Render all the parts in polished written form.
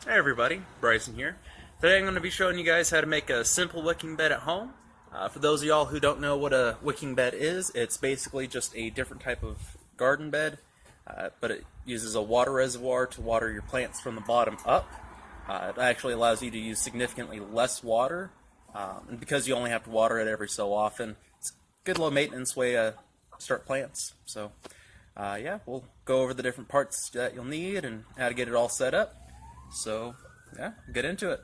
Hey everybody, Bryson here. Today I'm going to be showing you guys how to make a simple wicking bed at home. For those of y'all who don't know what a wicking bed is, it's basically just a different type of garden bed, but it uses a water reservoir to water your plants from the bottom up. It actually allows you to use significantly less water, and because you only have to water it every so often, it's a good low maintenance way to start plants. So yeah, we'll go over the different parts that you'll need and how to get it all set up. So, yeah, get into it.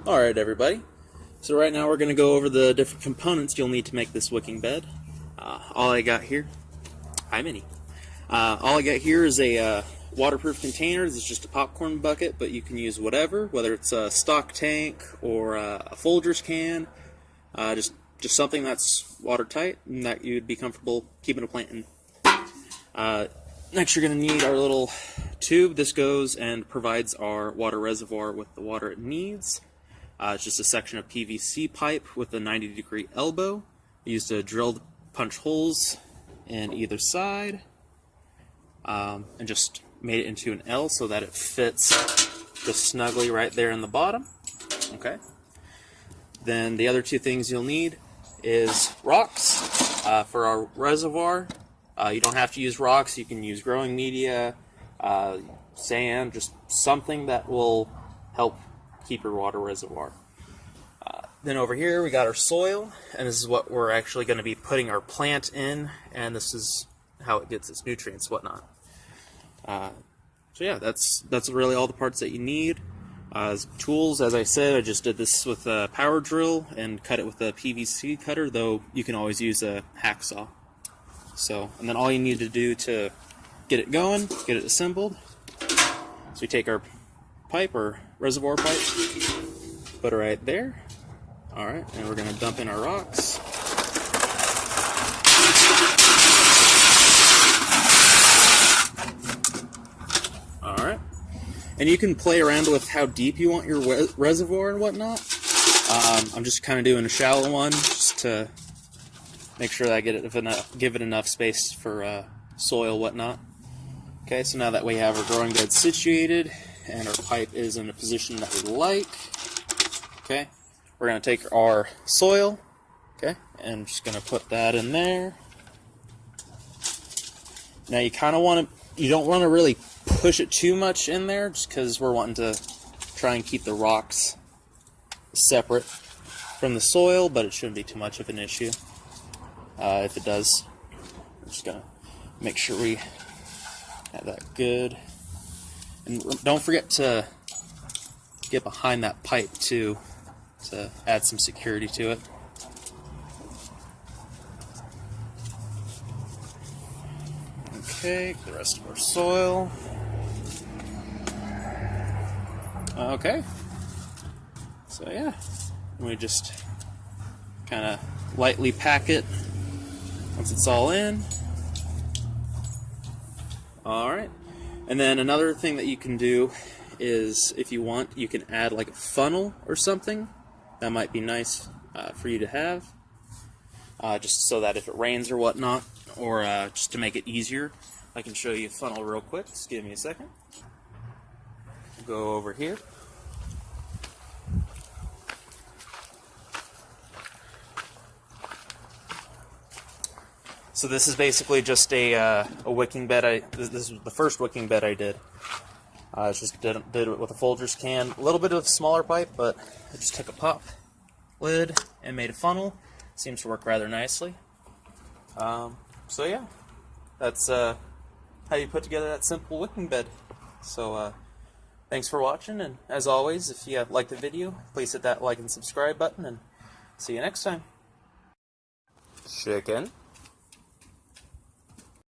Alright, everybody. So right now we're going to go over the different components you'll need to make this wicking bed. All I got here... Hi, Minnie. All I got here is a waterproof container. This is just a popcorn bucket, but you can use whatever, whether it's a stock tank or a Folgers can. Just something that's watertight and that you'd be comfortable keeping a plant in. Next you're going to need our little tube. This goes and provides our water reservoir with the water it needs. It's just a section of PVC pipe with a 90-degree elbow. We used to drill punch holes in either side and just made it into an L so that it fits just snugly right there in the bottom. Okay. Then the other two things you'll need is rocks for our reservoir. You don't have to use rocks. You can use growing media, sand, just something that will help keep your water reservoir. Then over here we got our soil, and this is what we're actually going to be putting our plant in, and this is how it gets its nutrients, whatnot. So yeah, that's really all the parts that you need. As tools, as I said, I just did this with a power drill and cut it with a PVC cutter, though you can always use a hacksaw. So, and then all you need to do to get it going, get it assembled, so we take our pipe, or reservoir pipe, put it right there. Alright, and we're going to dump in our rocks. Alright, and you can play around with how deep you want your reservoir and whatnot. I'm just kind of doing a shallow one, just to make sure that I give it enough space for soil, whatnot. Okay, so now that we have our growing bed situated and our pipe is in a position that we like, okay, we're going to take our soil, okay, and just going to put that in there. Now you kind of want to, you don't want to really push it too much in there, just because we're wanting to try and keep the rocks separate from the soil, but it shouldn't be too much of an issue. If it does, I'm just going to make sure we have that good. And don't forget to get behind that pipe too, to add some security to it. Okay, the rest of our soil. Okay. So yeah, we just kind of lightly pack it once it's all in. Alright, and then another thing that you can do is, if you want, you can add like a funnel or something. That might be nice for you to have, just so that if it rains or whatnot, or just to make it easier. I can show you a funnel real quick. Just give me a second. Go over here. So this is basically just a wicking bed. This is the first wicking bed I did. I just did it with a Folgers can, a little bit of smaller pipe, but I just took a pop lid and made a funnel. Seems to work rather nicely. So yeah, that's how you put together that simple wicking bed. So thanks for watching, and as always, if you liked the video, please hit that like and subscribe button, and see you next time. Chicken.